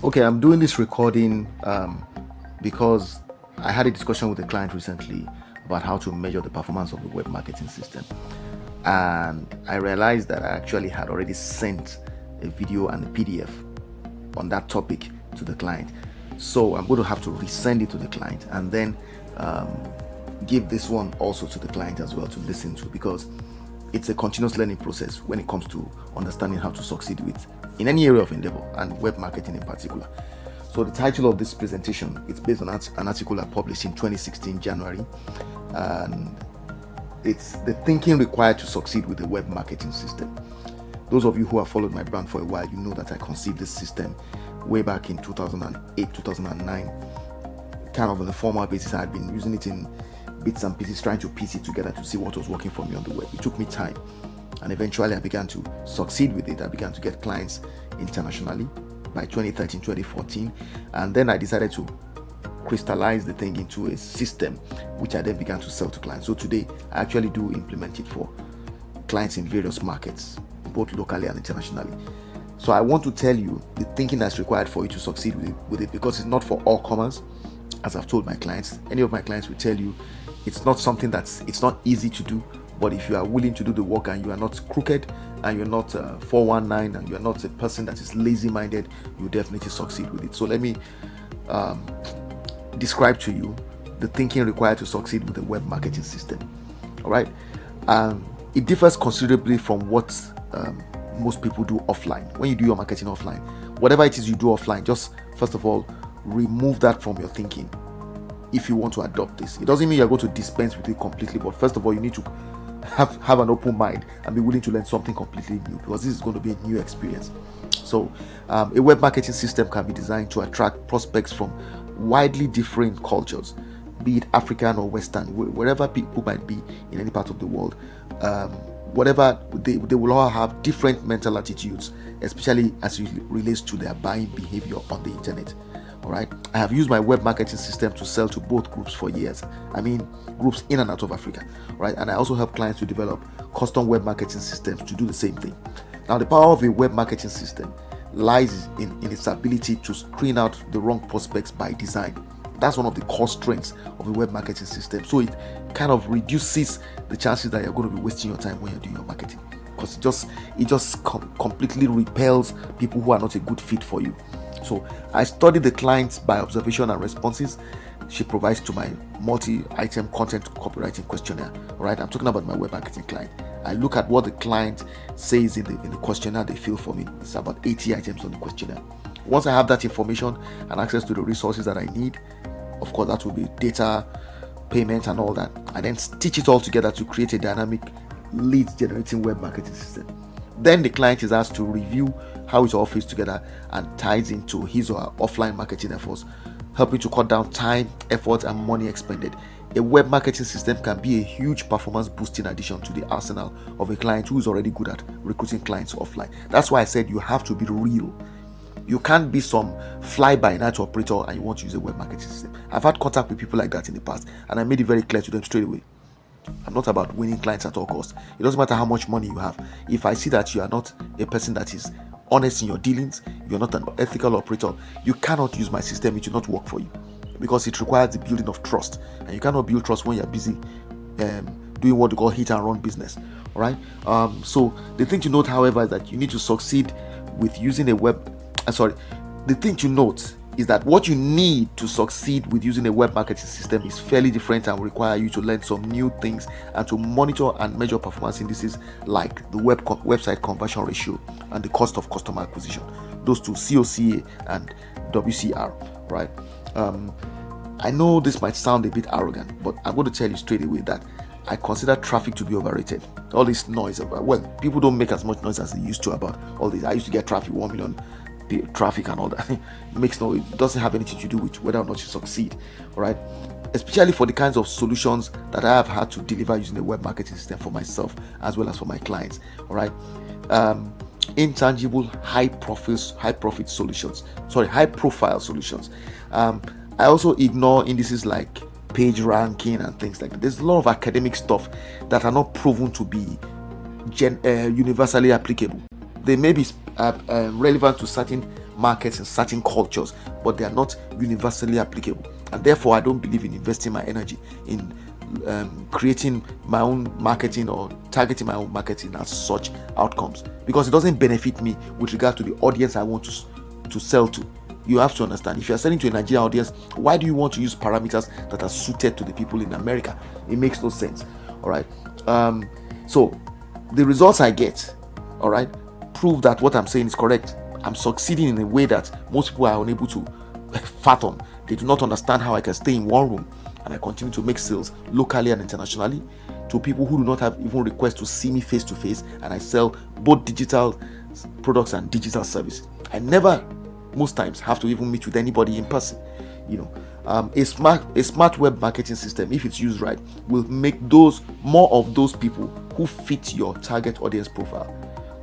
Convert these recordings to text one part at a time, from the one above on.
Okay, I'm doing this recording because I had a discussion with a client recently about how to measure the performance of the web marketing system. And I realized that I actually had already sent a video and a PDF on that topic to the client. So I'm going to have to resend it to the client and then give this one also to the client as well to listen to, because it's a continuous learning process when it comes to understanding how to succeed with in any area of endeavor, and web marketing in particular. So the title of this presentation is based on an article I published in 2016 January, and it's the thinking required to succeed with the web marketing system. Those of you who have followed my brand for a while, you know that I conceived this system way back in 2008, 2009, kind of on a formal basis. I had been using it in bits and pieces, trying to piece it together to see what was working for me on the web. It took me time, and eventually I began to succeed with it. I began to get clients internationally by 2013, 2014, and then I decided to crystallize the thing into a system, which I then began to sell to clients. So today I actually do implement it for clients in various markets, both locally and internationally. So I want to tell you the thinking that's required for you to succeed with it, because it's not for all comers. As I've told my clients, any of my clients will tell you it's not something it's not easy to do, but if you are willing to do the work and you are not crooked and you're not 419 and you're not a person that is lazy-minded, you definitely succeed with it. So let me describe to you the thinking required to succeed with the web marketing system. All right. It differs considerably from what most people do offline. When you do your marketing offline, whatever it is you do offline, just first of all, remove that from your thinking. If you want to adopt this, it doesn't mean you're going to dispense with it completely, but first of all, you need to have an open mind and be willing to learn something completely new, because this is going to be a new experience. So a web marketing system can be designed to attract prospects from widely different cultures, be it African or Western, wherever people might be in any part of the world. Whatever they will all have different mental attitudes, especially as it relates to their buying behavior on the internet. All right, I have used my web marketing system to sell to both groups for years. I mean, groups in and out of Africa, right? And I also help clients to develop custom web marketing systems to do the same thing. Now, the power of a web marketing system lies in its ability to screen out the wrong prospects by design. That's one of the core strengths of a web marketing system. So it kind of reduces the chances that you're going to be wasting your time when you're doing your marketing, because it just completely repels people who are not a good fit for you. So I study the clients by observation and responses she provides to my multi-item content copywriting questionnaire. All right, I'm talking about my web marketing client. I look at what the client says in the questionnaire they fill for me. It's about 80 items on the questionnaire. Once I have that information and access to the resources that I need, of course, that will be data, payment, and all that. I then stitch it all together to create a dynamic lead generating web marketing system. Then the client is asked to review how it all fits together and ties into his or her offline marketing efforts, helping to cut down time, effort, and money expended. A web marketing system can be a huge performance boosting addition to the arsenal of a client who is already good at recruiting clients offline. That's why I said you have to be real. You can't be some fly-by-night operator and you want to use a web marketing system. I've had contact with people like that in the past, and I made it very clear to them straight away. I'm not about winning clients at all costs. It doesn't matter how much money you have. If I see that you are not a person that is honest in your dealings, you're not an ethical operator, you cannot use my system. It will not work for you, because it requires the building of trust, and you cannot build trust when you're busy doing what they call hit and run business. All right. So the thing to note, however, is that you need to succeed with using a web. The thing to note is that what you need to succeed with using a web marketing system is fairly different and will require you to learn some new things and to monitor and measure performance indices like the website conversion ratio and the cost of customer acquisition. Those two, COCA and WCR, right? I know this might sound a bit arrogant, but I'm going to tell you straight away that I consider traffic to be overrated. All this noise about, well, people don't make as much noise as they used to about all this. I used to get traffic, 1 million traffic and all that. It doesn't have anything to do with whether or not you succeed. All right, especially for the kinds of solutions that I have had to deliver using the web marketing system for myself as well as for my clients. All right, intangible high profile solutions. I also ignore indices like page ranking and things like that. There's a lot of academic stuff that are not proven to be universally applicable. They may be relevant to certain markets in certain cultures, but they are not universally applicable. And therefore, I don't believe in investing my energy in creating my own marketing or targeting my own marketing as such outcomes, because it doesn't benefit me with regard to the audience I want to sell to. You have to understand, if you're selling to a Nigerian audience, why do you want to use parameters that are suited to the people in America? It makes no sense. All right. So the results I get, all right, prove that what I'm saying is correct. I'm succeeding in a way that most people are unable to fathom. They do not understand how I can stay in one room and I continue to make sales locally and internationally to people who do not have even requests to see me face to face, and I sell both digital products and digital service. I never, most times, have to even meet with anybody in person. A smart web marketing system, if it's used right, will make more of those people who fit your target audience profile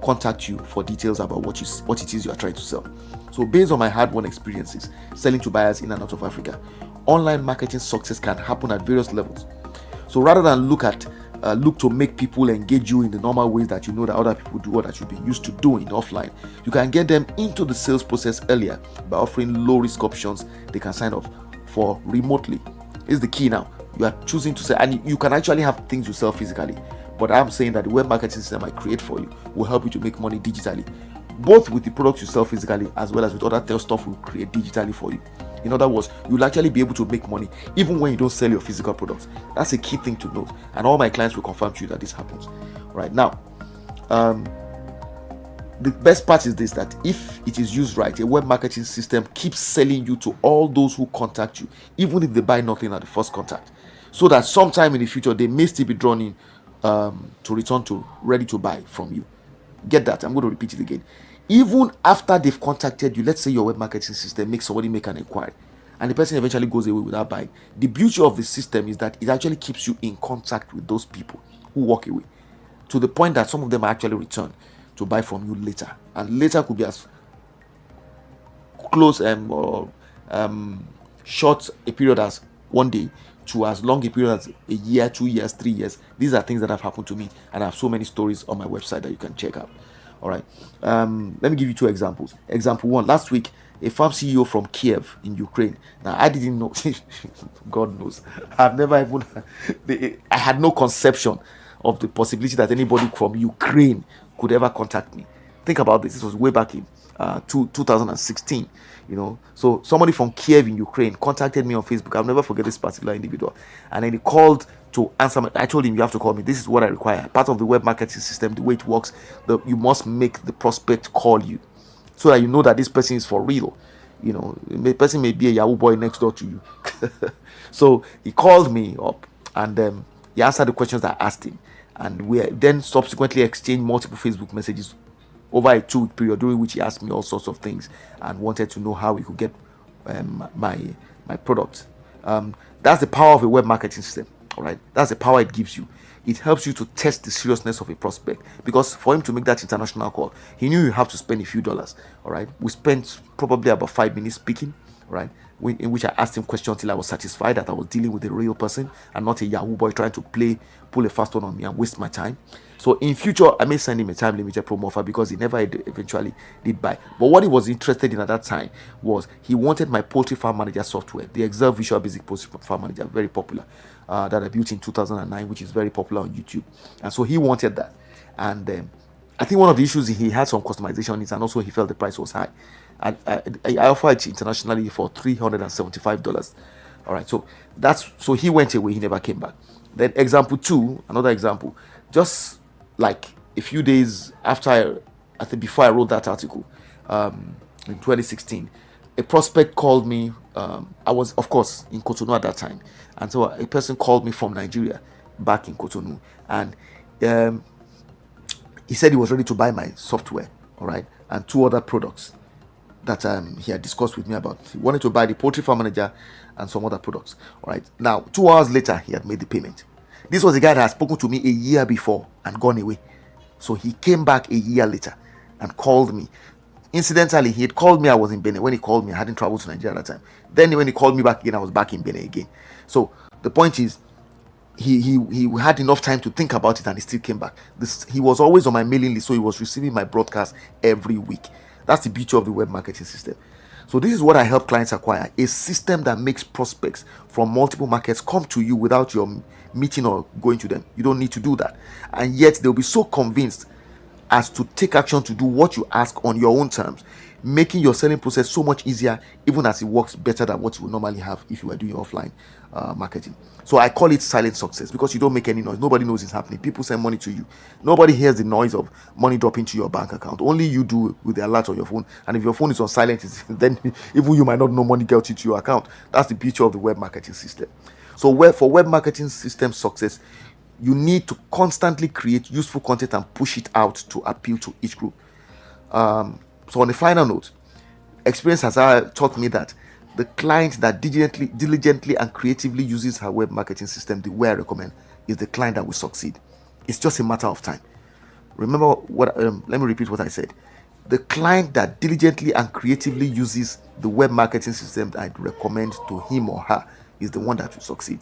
contact you for details about what it is you are trying to sell. So based on my hard-won experiences selling to buyers in and out of Africa, online marketing success can happen at various levels. So rather than look to make people engage you in the normal ways that you know that other people do or that you've been used to doing offline, you can get them into the sales process earlier by offering low-risk options they can sign up for remotely. Is the key now. You are choosing to say, and you can actually have things you sell physically, but I'm saying that the web marketing system I create for you will help you to make money digitally, both with the products you sell physically as well as with other stuff we create digitally for you. In other words, you'll actually be able to make money even when you don't sell your physical products. That's a key thing to note, and all my clients will confirm to you that this happens. Right now, the best part is this, that if it is used right, a web marketing system keeps selling you to all those who contact you, even if they buy nothing at the first contact, so that sometime in the future they may still be drawn in to return to ready to buy from you. Get that? I'm going to repeat it again. Even after they've contacted you, let's say your web marketing system makes somebody make an inquiry and the person eventually goes away without buying, the beauty of the system is that it actually keeps you in contact with those people who walk away, to the point that some of them actually return to buy from you later, and later could be as close or short a period as one day to as long a period as a year, 2 years, 3 years. These are things that have happened to me, and I have so many stories on my website that you can check out. All right. Let me give you 2 examples. Example 1: last week, a farm CEO from Kiev in Ukraine. Now, I didn't know. God knows, I've never even. I had no conception of the possibility that anybody from Ukraine could ever contact me. Think about this. This was way back in 2016. So somebody from Kiev in Ukraine contacted me on Facebook. I'll never forget this particular individual, and then he called to answer me. I told him, you have to call me. This is what I require. Part of the web marketing system, the way it works, you must make the prospect call you, so that you know that this person is for real. The person may be a Yahoo boy next door to you. So he called me up, and he answered the questions I asked him, and we then subsequently exchanged multiple Facebook messages over a 2-week period, during which he asked me all sorts of things and wanted to know how we could get my product. That's the power of a web marketing system. All right, that's the power it gives you. It helps you to test the seriousness of a prospect, because for him to make that international call, he knew you have to spend a few dollars. All right, we spent probably about 5 minutes speaking, right, in which I asked him questions until I was satisfied that I was dealing with a real person and not a Yahoo boy trying to pull a fast one on me and waste my time. So in future, I may send him a time limited promo offer, because he never eventually did buy. But what he was interested in at that time was he wanted my poultry farm manager software, the Excel Visual Basic Poultry Farm Manager, very popular, that I built in 2009, which is very popular on YouTube. And so he wanted that. And I think one of the issues, he had some customization needs, and also he felt the price was high. And I offered it internationally for $375. All right, so he went away. He never came back. Then example 2, another example, just like a few days after I think before I wrote that article, in 2016, a prospect called me. I was, of course, in Cotonou at that time, and so a person called me from Nigeria back in Cotonou, and he said he was ready to buy my software, all right, and 2 other products that he had discussed with me about. He wanted to buy the poultry farm manager and some other products. All right. Now, 2 hours later, he had made the payment. This was a guy that had spoken to me a year before and gone away. So he came back a year later and called me. Incidentally, he had called me. I was in Benin. When he called me, I hadn't traveled to Nigeria at that time. Then when he called me back again, I was back in Benin again. So the point is, he had enough time to think about it, and he still came back. He was always on my mailing list, so he was receiving my broadcast every week. That's the beauty of the web marketing system. So this is what I help clients acquire: a system that makes prospects from multiple markets come to you without your meeting or going to them. You don't need to do that, and yet they'll be so convinced as to take action to do what you ask on your own terms, making your selling process so much easier, even as it works better than what you would normally have if you were doing offline marketing. So I call it silent success, because you don't make any noise. Nobody knows it's happening. People send money to you. Nobody hears the noise of money dropping to your bank account. Only you do with the alert on your phone. And if your phone is on silent, then even you might not know money gets into your account. That's the beauty of the web marketing system. So for web marketing system success, you need to constantly create useful content and push it out to appeal to each group. So on a final note, experience has taught me that the client that diligently and creatively uses her web marketing system the way I recommend is the client that will succeed. It's just a matter of time. Remember what? Let me repeat what I said. The client that diligently and creatively uses the web marketing system that I'd recommend to him or her is the one that will succeed.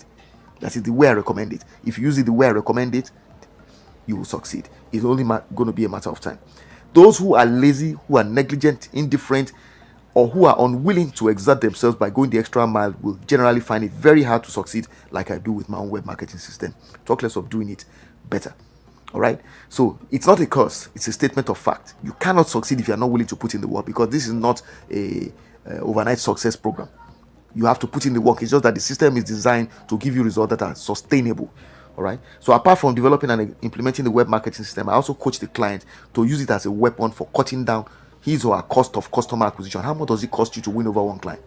That is the way I recommend it. If you use it the way I recommend it, you will succeed. It's only going to be a matter of time. Those who are lazy, who are negligent, indifferent, or who are unwilling to exert themselves by going the extra mile will generally find it very hard to succeed, like I do with my own web marketing system. Talk less of doing it better. All right. So it's not a curse. It's a statement of fact. You cannot succeed if you are not willing to put in the work, because this is not a overnight success program. You have to put in the work. It's just that the system is designed to give you results that are sustainable. All right. So apart from developing and implementing the web marketing system, I also coach the client to use it as a weapon for cutting down his or her cost of customer acquisition. How much does it cost you to win over one client?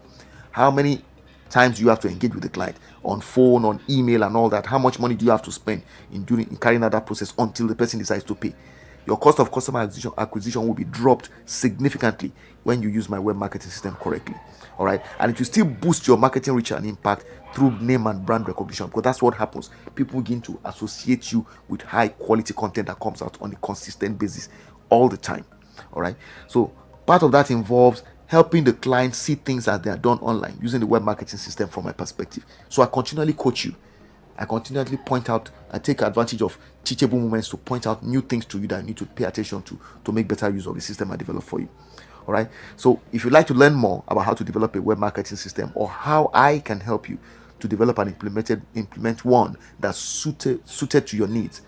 How many times do you have to engage with the client on phone, on email, and all that? How much money do you have to spend in carrying out that process until the person decides to pay? Your cost of customer acquisition will be dropped significantly when you use my web marketing system correctly. All right. And it will still boost your marketing reach and impact through name and brand recognition, because that's what happens. People begin to associate you with high quality content that comes out on a consistent basis all the time. All right. So part of that involves helping the client see things as they are done online using the web marketing system from my perspective. So I continually coach you. I continually point out, I take advantage of teachable moments to point out new things to you that you need to pay attention to make better use of the system I develop for you. All right. So if you'd like to learn more about how to develop a web marketing system, or how I can help you to develop and implement one that's suited to your needs,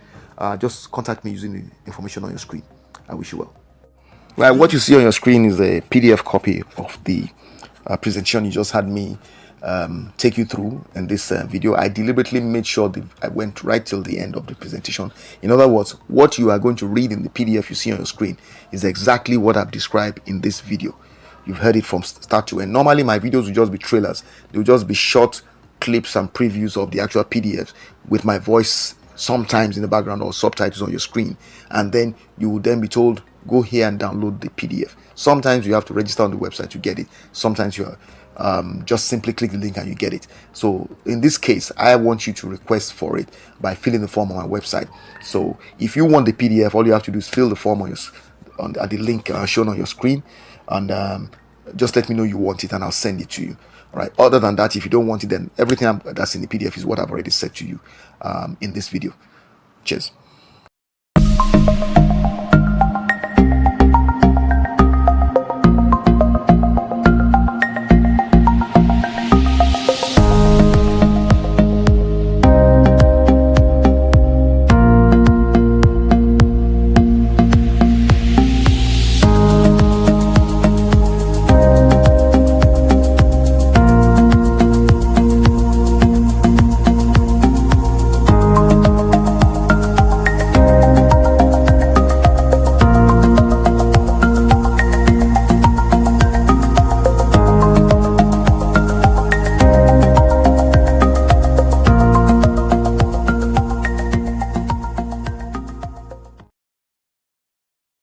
just contact me using the information on your screen. I wish you well. Right, what you see on your screen is a PDF copy of the presentation you just had me take you through in this video. I deliberately made sure that I went right till the end of the presentation. In other words, what you are going to read in the PDF you see on your screen is exactly what I've described in this video. You've heard it from start to end. Normally my videos will just be trailers. They will just be short clips and previews of the actual PDFs with my voice sometimes in the background or subtitles on your screen, and then you will then be told, go here and download the PDF. Sometimes you have to register on the website to get it. Sometimes you're just simply click the link and you get it. So in this case, I want you to request for it by filling the form on my website. So if you want the PDF, all you have to do is fill the form at the link shown on your screen, and just let me know you want it and I'll send it to you. All right. Other than that, if you don't want it, then everything that's in the PDF is what I've already said to you in this video. Cheers.